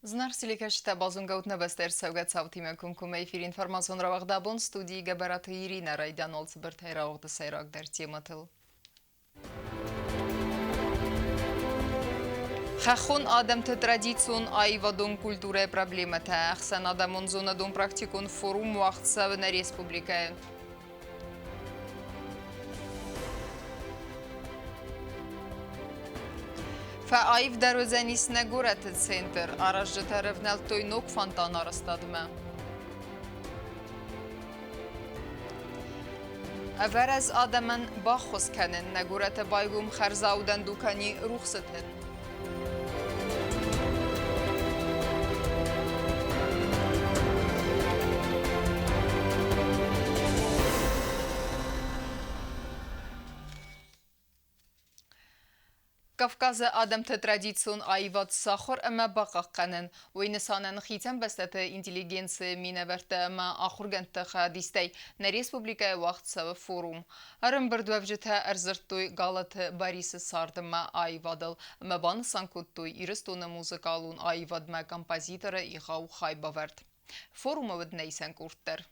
Знар силикашта базунгаут навестер савгат савтиме кумкуме эфир информацион равагдабон студии габараты Ирина Райдан олцберт хайраугды сайрак дар тематыл. Хахон адамты традицион айвадон культура проблемата. Ахсан адамон зонадон практикон форум вақт савына республика. Фаайв дарозанис нагурат центр. Аражжата ревнал тойнок фонтан арастадыма. Авараз адаман бахос канен нагурат байгум харзаудан дукани рухсатен. Кавказы адамты традицион айват сахар әмә бақақ қанын. Ойнысанын хитен бәстәті интеллигенция минәбәрті әмә ахургенті қадистай на республика вақт савы форум. Арым бір дөвжеті әрзірттой галаты Борисы сардыма айвадыл. Әмә баны санкуттой ирістоны музыкалун айвадма композиторы иғау хайбаверд. Форумы өднейсен күрттер.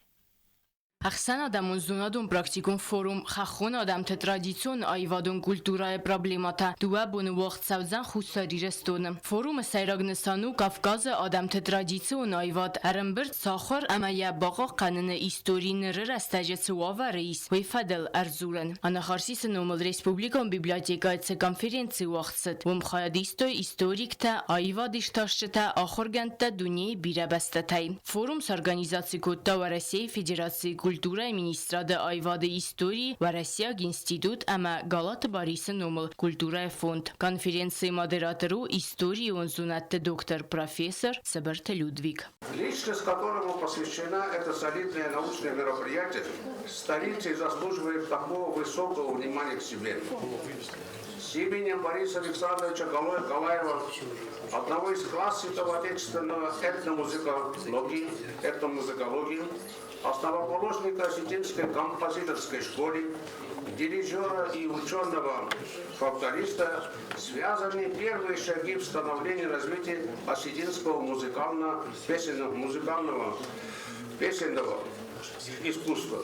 Ахсан адамун зунадун практикун форум хахон адамты традицион айвадун культурая проблемата дуа буну вақт савзан хусари рестон. Форум сайрагнысану Кавказы адамты традицион айвад арымбирд сахар амая баqa qanını историйныры растажецы уава рейс вейфадел арзурен. Анахарсисы номал республикан библиотекайцы конференции вақтсыд. Вумхаядистой историкта айвад ишташчыта ахоргантта дуне бирабастатай. Форум с организацией Котта ва России Федерации культура и министрада айвады истории ва Россия институт ама Галата Борисы номал культура фонд. Конференции модератору истории он зунатте доктор профессор Саберта Людвиг. Личность, которому посвящена это солидное научное мероприятие, столица заслуживает такого высокого внимания к себе. С именем Бориса Александровича Галаева, одного из классиков отечественного этномузыкологии, основоположника Осетинской композиторской школы, дирижера и ученого фольклориста, связаны первые шаги в становлении и развитии осетинского песенного искусства.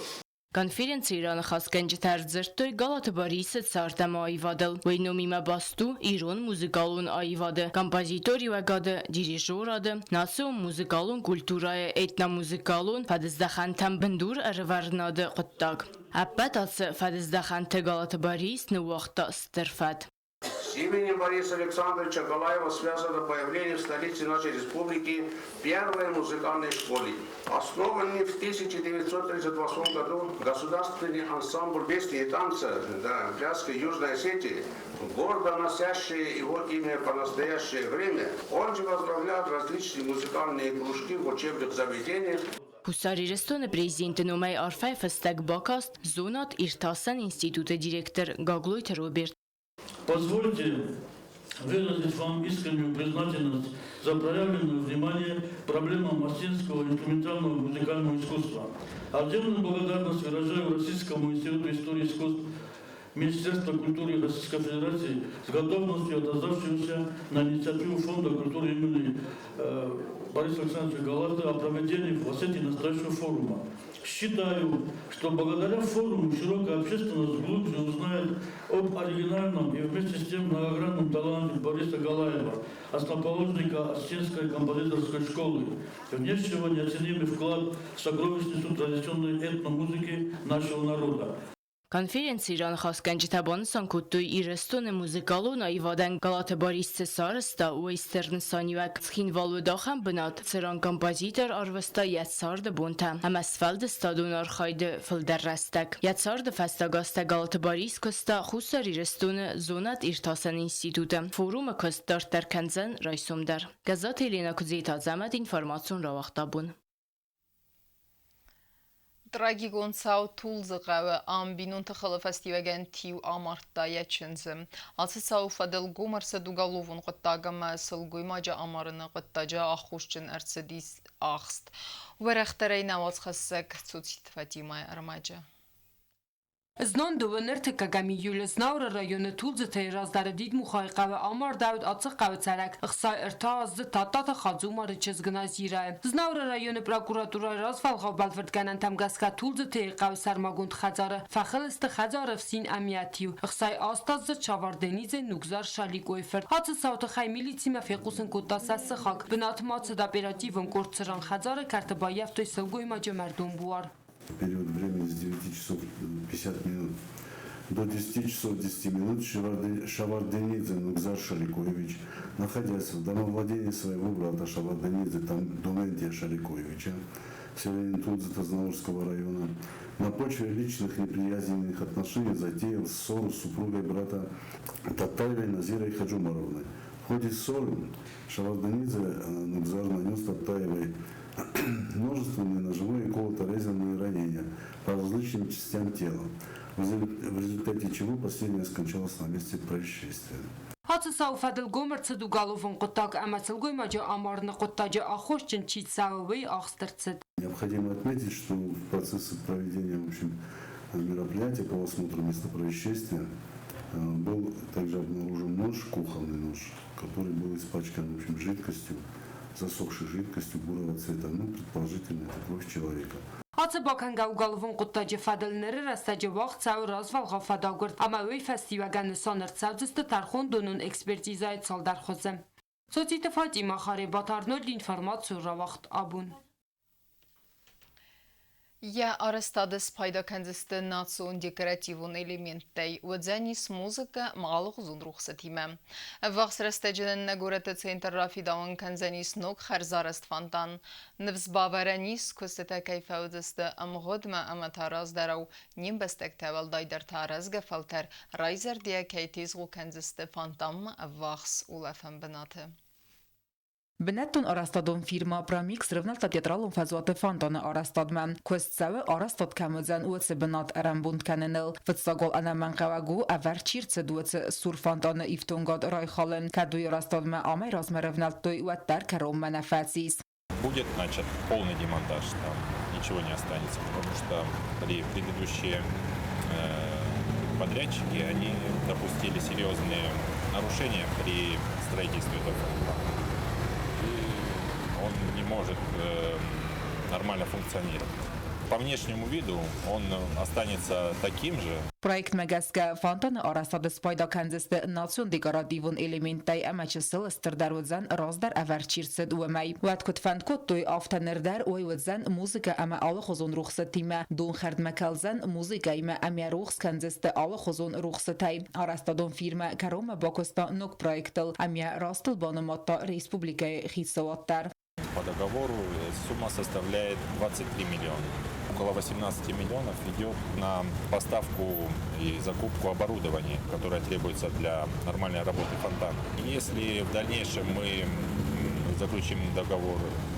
Конференция Ирана Хасканджитар Дзертой Галата Борисы цартама айвадал. Вейномима басту Ирон музыкалун айвады. Композитори вагады, дирижерады. Насу музыкалун культурая этномузыкалун фадыздахан там бендур арварнады қыттаг. Аппат алсы фадыздахан ты Галата Борис на уақта стерфат. С именем Бориса Александровича Галаева связано появление в столице нашей республики первой музыкальной школы. Основанный в 1938 году государственный ансамбль песни и танца пляски Южной Осетии, гордо носящий его имя по настоящее время, он же возглавлял различные музыкальные кружки в учебных заведениях. Хусари Рестоны президенты Номай Арфай Фастак Бакаст, Зонат Иртасан института директор Гаглойт Роберт. Позвольте выразить вам искреннюю признательность за проявленное внимание проблемам осетинского инструментального музыкального искусства. Отдельную благодарность выражаю Российскому институту истории искусств Министерства культуры Российской Федерации с готовностью отозвавшегося на инициативу Фонда культуры имени Бориса Александровича Галаты о проведении в Осетии настоящего форума. Считаю, что благодаря форуму широкая общественность глубже узнает об оригинальном и вместе с тем многогранном таланте Бориса Галаева, основоположника Осетинской композиторской школы, внесшего неоценимый вклад в сокровищницу традиционной этномузыки нашего народа. Конференция Иран Хасканджитабан Санкуттой и Рестоны музыкалун айвадан Галата Борисцы Сарыста Уэстерн Санюак Схинвалу Дахам Бнат Церан композитор Арвеста Ятсарда Бунта Амасфалды Стадун Архайды Филдеррастак Ятсарда Фастагаста Галата Борис Коста Хусари Рестоны Зонат Иртасан института Форума Костар Теркензен Райсумдар Газат Елена Кузейта Замат информацион Равахтабун. Трагигон сау тулзыгавы амбинун тахалы фестиваген тиу амартта ячынзым. Асы сау фадыл гомарса дугаловун қыттагама сылгоймажа амарыны қыттажа ахушчын әрцедис ахст. Варахтарай наваз хассак цуцит Фатимай армаджа. Знон довенерт кагами юле знаур район тулзته راز در دید مخایقه و آمار داود آتسق وترک اخصای ارتاز تاتا خازو مار چزگنا زیره znauр رایون پروکوراتورا راز فالغو بالفرد کنن تمگسکا تولزته قو سرماگوند خزاره فخلست خزاره فسین امیاتیو اخصای آستاز چاواردنیز نوگزار شالیگوی فرد هات ساوت خی میلیتی مفیقوسن کوتا سس خاک بنات مات دا اپراتیون کورتسران خزاره کرت با یفتوی سلگوی ماجه مردم بوار Период времени с 9 часов 50 минут до 10 часов 10 минут Шаварденидзе Нугзар Шаликоевич, находясь в домовладении своего брата Шаварденидзе Дументия Шаликоевича, селянин Тулзита-Знаурского района, на почве личных неприязненных отношений затеял ссору с супругой брата Татаевой Назирой Хаджумаровной. В ходе ссоры Шаварденидзе Нугзар нанес Татаевой множественные ножевые и колото-резанные ранения по различным частям тела, в результате чего последняя скончалась на месте происшествия. هات ساوفدل گومرت دو گالوفون قطاق امثلگوی ماجا آمارن قطاجا آخوشچن چیت ساوی آخسترцет. Необходимо отметить, что в процессе проведения мероприятия по осмотру места происшествия был также обнаружен нож, кухонный нож, который был испачкан жидкостью, засохшей жидкостью бурого цвета, предположительно это кровь человека. هات باکن گالوفون قطاجا فدل نره رستاجا وقت ساو راز والغا فدا گرد اما وی فستیوگن سانر ساوزست ترخون دونون اکسپرتیزای سال در خوزم. سوتیت فاطمه خاری باتارنول інформацію را وقت آبون. Я арестадес пайда кандисты национ декоративун элементтей удзанис музыка мағалық зун рухсатиме. Вақс растаджинен нагураты центр рафидаун канзанис ног харзараст фантан. Нвз баваранис кустата кайфаудысты амғодма аматараз дарау ним бастак тавал дайдар тараз гафалтар райзар дия кайтизгу кандисты фантам вақс улафан бинаты. Бнеттон арастадон фирма Промикс ревналта театралон фазуаты фантаны арастадман. Көстсәве арастад кәмөзән уәтсе бинат әрәмбунд кәненел. Фытсагол анаман қавагу әвәр чиртсе дуәтсе сур фантаны ифтонгад райхалын. Кәдуй арастадма амай размы ревналтой уәттәр кәром мәнәфәтсис. Будет начат полный демонтаж, там ничего не останется, потому что предыдущие подрядчики, они допустили серьезные нарушения при строительстве этого фонда. Он не может нормально функционировать. По внешнему виду он останется таким же. Проект Мегаске фонтаны арастады спайда кәнзесті национ декоративун элементай әмәчі сылыстыр дәрудзан раздар әвәр чирсід уэмай. Вәт күт фәнд көттөй автанырдар ойвудзан музыка әмә алы хозун рухсы тиме. Дун хәрд мәкәлзан музыка әмә әмә рухс кәнзесті алы хозун рухсы тай. Арастадон фирма Карома Бакоста нук проектыл әмә растыл баныматта республикай хиссаваттар. По договору сумма составляет 23 миллиона. Около 18 миллионов идет на поставку и закупку оборудования, которое требуется для нормальной работы фонтана. Если в дальнейшем мы заключим договор,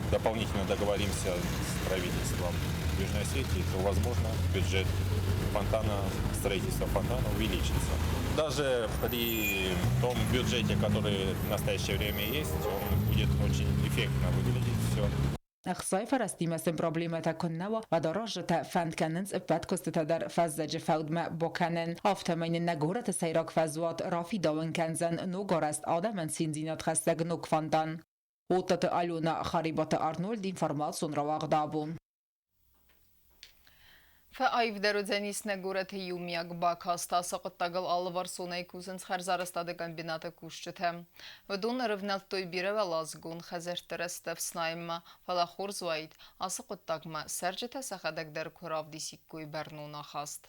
дополнительно договоримся с правительством Южной Осетии, то, возможно, бюджет фонтана, строительства фонтана увеличится. Даже при том бюджете, который в настоящее время есть, он будет очень эффектно выглядеть все. اخصای فرستیمسن پروبلیمتا کننوا و دراجتا فند کننز افت کستتا در فزج فودما بکنن آفتمین نگورت سیراک فزوات رافی داون کنزن نوگارست آدمن سینزینات خستگ نوک فاندان. اوتت آلونا خریبات آرنولد اینفرماسون رواق دابون. فأيف درودزانيس نگورت يومياك باكاستا سقط تاقل алывар сонай кузынс харзарастады комбината кушчетем. Вдун рывналттой бире валазгун хазертырастав снайма фалахур звайд, асықыт тагма сәрджета сахадагдар курав дисиккуй барнуна хаст.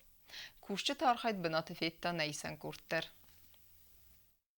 Кушчет архайд бинаты фетта нейсен курттер.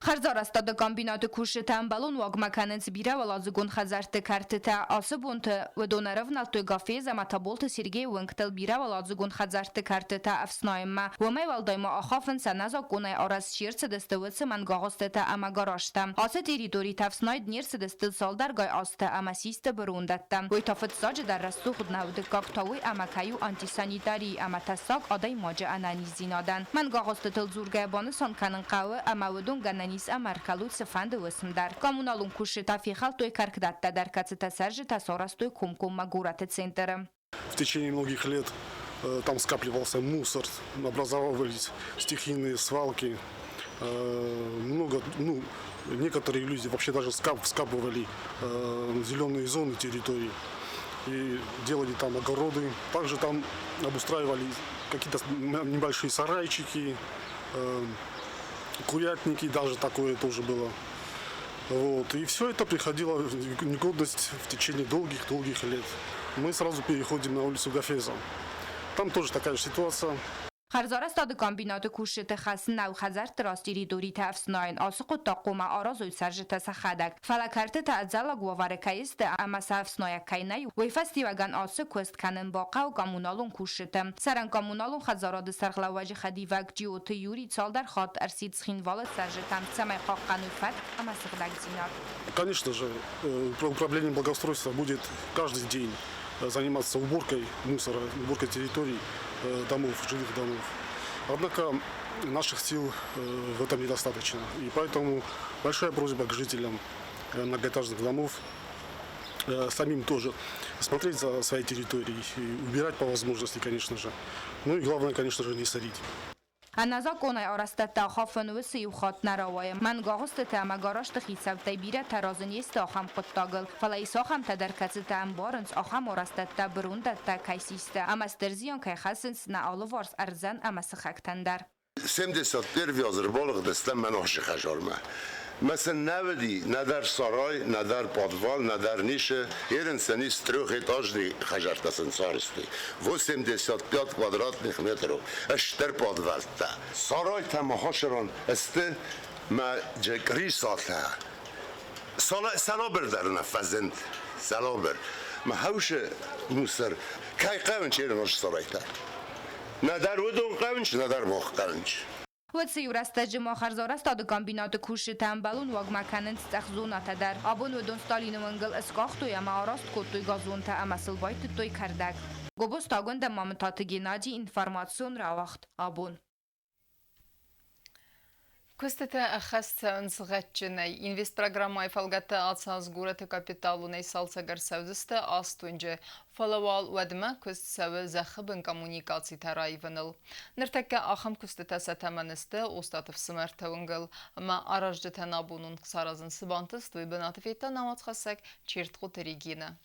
Харзарастады комбинаты кушетен балон вагмаканенц бире валазгун хазарты картыта асыбунты вдунаров налтой гафеза матаболты Сергей Уэнктел бире валазгун хазарты картыта афснайма. Вамай валдайма ахафын саназа кунай арас ширцы дестывыцы мангагостыта ама гарашта. Асы территории тафснай днерцы дестыл салдаргай асты ама систы бурундатта. Ой тафыт саджы дар расту худнавды кактауи ама каю антисанитари ама тасак адай маджа ананизинадан. Мангагостытыл зургай баны санканын қавы ама вдун ганани Амаркалут сфанды высмдар. Коммуналун кушета фихал той каркдатта дар кацета саржи тасорас той кумкум магураты центры. В течение многих лет там скапливался мусор, образовывались стихийные свалки. Некоторые люди вообще даже скапывали зеленые зоны территории и делали там огороды. Также там обустраивали какие-то небольшие сарайчики, курятники, даже такое тоже было. Вот. И все это приходило в негодность в течение долгих лет. Мы сразу переходим на улицу Гафеза. Там тоже такая же ситуация. Խարզարաստադը կամբինատը քուշիթը խասնավ խազար տրաստիրի դուրի թավսնային ասուկու տակոմա արազույ սարժիթը սախադակ ֆալակարտը տաձալա գուավարեկայիստը ամասավսնոյակայնայ վեյֆաստիվագան ասը քուստ կանն բակավ կամունալուն քուշիթը սարան կամունալուն խազարադը սարղլավաժի խադիվակ ջիոթը յուրի ցալդար խատ արսիտ սխինվալը սարժիթամ цамай խաղկանուֆատ ամասղդագձինար. Конечно же, управление благоустройства будет каждый день заниматься уборкой мусора, уборкой территорий, домов, жилых домов. Однако наших сил в этом недостаточно. И поэтому большая просьба к жителям многоэтажных домов самим тоже смотреть за своей территорией и убирать по возможности, конечно же. Ну и главное, конечно же, не сорить. Անազակոնայ արաստատա խաֆնուսի ու խատնարավայ ման գաղստը ամագարաշտը խիցավտայ բիրա տարազն есть ախամ կտագլ ֆալայս ախամ տադարկացը տամ բորնց ախամ արաստատա բրունդա տա կայսիստը ամաստերզիոն կայ խասնս նա ալովարս արզան ամասխակտանդար 71 ازربالغ دستم من عاشق خجارمه مثلا نودی نه در سرای نه در پادوال نه در نیشه هر انسانی ستروخ اتاجی خجارتاسن سارستی و 75 kvadratных metrów اشتر پادوال تا سرای تماهاشران است ما جکری ساته سلابر در نفذند سلابر ما هوش موسر کی قوین چیرناش سرای تا نه در ودون قوینش نه در مخ قوینش وڅ یورسته جما خرزارست د کمبینات کوشی تنبلون واگمکنن استخزونات در ابون و دون ستالین منگل اسکاختو یا معراست کوتوی گازون تا امسل بایت توی کردک گوبوس تاگون د مامتات گیناجی انفورماسیون راوخت ابون Костата ахасцан сгатчинай инвест программай фалгата атсаз гурата капиталунай салцагар савдыста астунже фалавал вадма кост савы захыбын коммуникаций тарайваныл. Ныртакка ахам костата сатаманысты остатыв сымартаунгыл, ма араждыта набунун ксаразын сыбантыс туйбынатыфетта наматхасак чертқу теригина.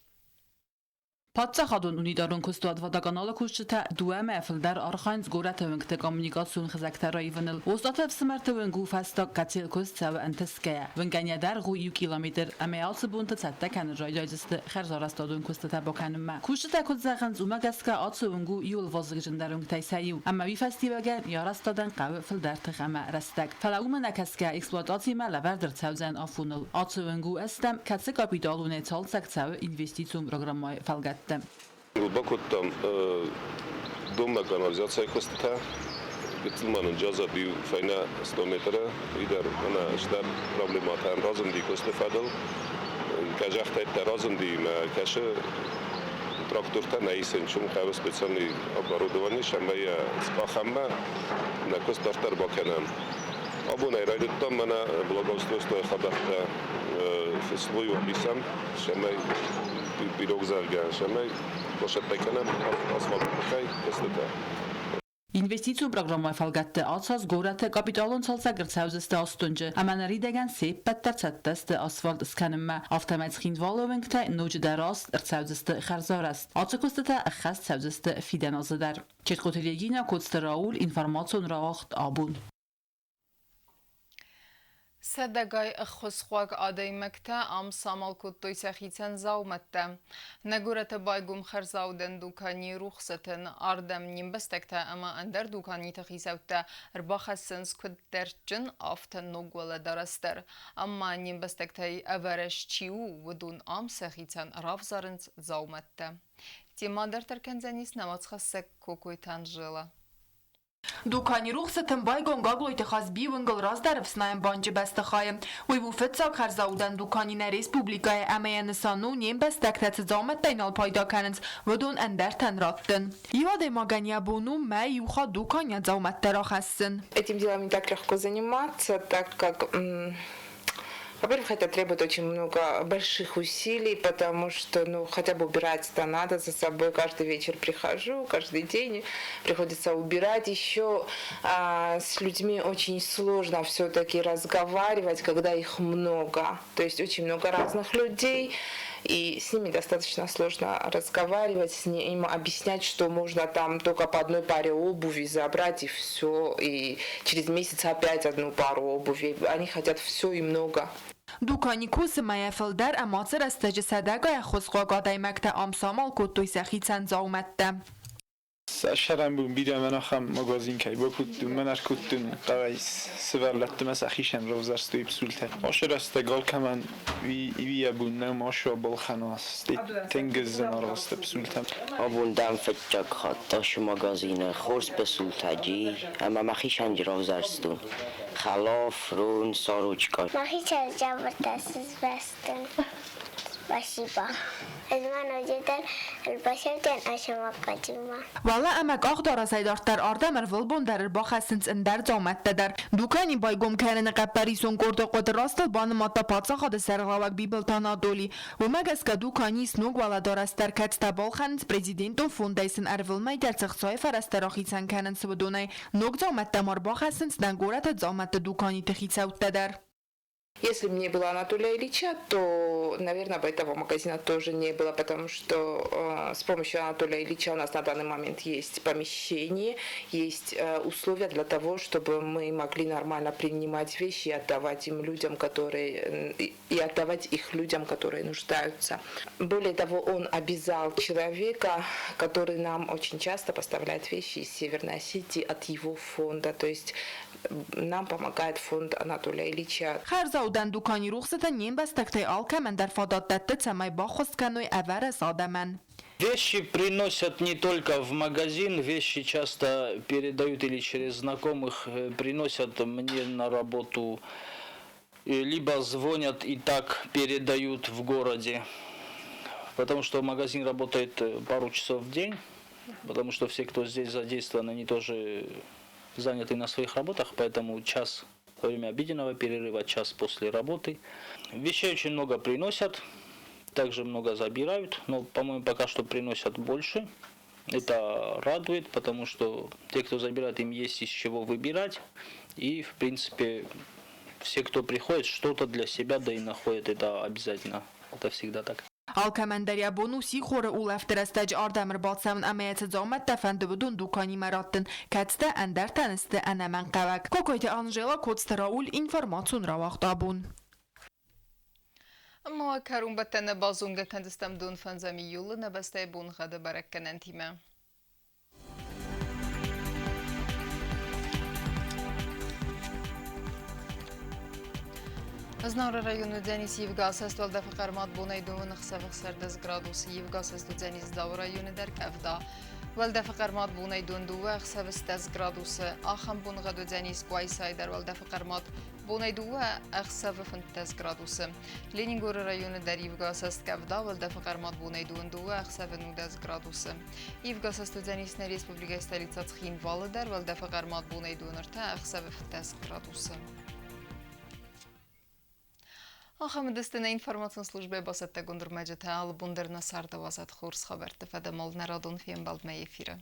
Պատսախադուն ունի դարուն կստուատ վատականալը կուշչտա դուեմ էֆլ դար արխայնց գորատը վնգտը կոմունիկացիոն խզակտարայի վնլ ոստատև սմարտը վնգու ֆաստակ կացիլ կստավը ընտսկայա վնգանյա դար գու 2 կիլոմետր ամեալսը բունտը ծատտա կանը ժայջայջստը խերզարաստադուն կստտա բոքանում մա կուշչտա կուտզախանց ումագասկա ացը վնգու յուլ վազգջնդարուն կտայսայու ամավի ֆեստիվագան yarastadın qavı fıldar tıxama rastaq falauma nakaska eksploatasiya malavar dırtsavzan afunul ацы внгу эстам катсы капиталу не цалцакцавы инвестициум программай фалгат Глубоко там домна канализация костата, гитманун джаза бил файна 100 метра, идар она штаб проблемата разом ди костефадал, кажахтай разом ди каше тракторта наисен чум хава специальный оборудование шамая спахамма на костартар баканам. Абунай райдуттан мана благоустройство хабахта свою описам шамай Birogzargan şamay boşattakana asfalt bakay kostata Investitsiu programmai falgatte atsas gorate kapitalon salsagrtsavzeste astunje amanari degan seppatartsateste asfalt skanma avtomatskhin valovengta noji darast rtsavzeste kharzarast atsakostata khast savzeste fidanazadar cherkotelegina kodstaraul informatsiyon rawaxt abun Սադագայ խոսխوակ ադայմակտա ամ սամալկոտ տոյսախիցան զաումատտա նագորատը բայգում խրզաուդեն դուքանի ռուխսատն արդամ նիմբստակտա ամա անդար դուքանի թխիսավտա ռբախասնս կդերջն ավտն նոգվալը դարաստար ամա նիմբստակտայի ավարաշ չիու վդուն ամ սախիցան ռավզարնց զաումատտա Տիմադար տրկենձանիս նամացխասակ կոկոյթան ժıla Դուքանի ռուխսատն բայգոն գագլոյտը խազբի վնգլ ռազդարև սնայն բանջը բաստխայը Ոյվու ֆծակ խարզաուդան դուքանինը ռեսպուբլիկայը ամեյանսանու նիմ բաստակտացը զամետտայն ալ պայդականենց վդուն əndərtən ռատտın Իվադե մագանյա բոնու մə յուխա դուքանյա զամеттəra խասın Этим делом не так легко заниматься, так как Во-первых, это требует очень много больших усилий, потому что, хотя бы убирать-то надо за собой. Каждый вечер прихожу, каждый день приходится убирать. Еще с людьми очень сложно все-таки разговаривать, когда их много. То есть очень много разных людей, и с ними достаточно сложно разговаривать, с ними объяснять, что можно там только по одной паре обуви забрать и все, и через месяц опять одну пару обуви. Они хотят все и много. Դուքանի կուսը մայեֆել դեր ամացր աստեջը սադագա է խոսղա գադայ մեկտը ամսամալ կոտույ սախիցան զաումետտը. Şeram bu bir amenaxam magazin kay bakuttum men arkuttum qais severlettim asakhishan rozar stoyib sulta oshir asta gal kaman vi abunna masha bol khanas tengiz narast sulta abundam fetchak khattash magazin khors besultaji ama makhishan rozar stu khalof run saruchka makhishan jabartasiz bastin Спасибо. Valla emek ağdara saydartar ardamır vılbundarır baxasınç indar zomettedir. Dukani baygom kerine qappari son korda qod rastal banımata patsa xadı serğavak bibiltana doli. Umek eska dukani snog vala darastar katsta balxanınç prezidenton fondaysin ervilmay dercıq sayfar astaraxitsan kanin svudonay. Nog zomette mar baxasınç dan gorata zomette dukani texitsavttedir. Если бы не было Анатолия Ильича, то, наверное, бы этого магазина тоже не было, потому что с помощью Анатолия Ильича у нас на данный момент есть помещение, есть условия для того, чтобы мы могли нормально принимать вещи и отдавать им людям, которые нуждаются. Более того, он обязал человека, который нам очень часто поставляет вещи из Северной Осетии от его фонда, то есть нам помогает фонд Анатолия Ильича. Uden dukani ruxsata niem bastaktai alkamen dar fadattatты цамай бахосканой авара садамен. Вещи приносят не только в магазин, вещи часто передают или через знакомых, приносят мне на работу, либо звонят и так передают в городе. Потому что магазин работает пару часов в день, потому что все, кто здесь задействованы, они тоже заняты на своих работах, поэтому час во время обеденного перерыва, час после работы. Вещей очень много приносят, также много забирают, но, по-моему, пока что приносят больше. Это радует, потому что те, кто забирает, им есть из чего выбирать. И, в принципе, все, кто приходит, что-то для себя, да и находит, это обязательно. Это всегда так. Alkamandarya bonusi xore ulafterestej ardamir batsavn ameyet zomet tefende budun dukani merattın. Katste ender taniste enemen qavak. Kokoyte Anjela Kotstaraul informatsion ravaqtabun. Ama karun batene bazunga kandistem dun fanzami yulu nebeste bun gade barakkenen time. Знаура району Денис Евгас است ولده فقرمات بونه دون خسف سردز گرادوس Евгас است Денис داو رایون در کفدا ولده فقرمات بونه دون دو خسف ستز گرادوس آخم بون غدو Денис قوایسای در ولده فقرمات بونه دو خسف فنتز گرادوس لینینگور رایون در Евгас است کفدا ولده فقرمات بونه دون دو خسف نودز گرادوس Евгас است Денис نه республика столица Цхинвал در ولده فقرمات بونه دون ارتا خسف فتز گرادوس آخام دستنه اینفورماسیون службе басетте гундурмеджете ал бундерна сарда вазат хурс хабарте федемол нарадон фием балдме ефире.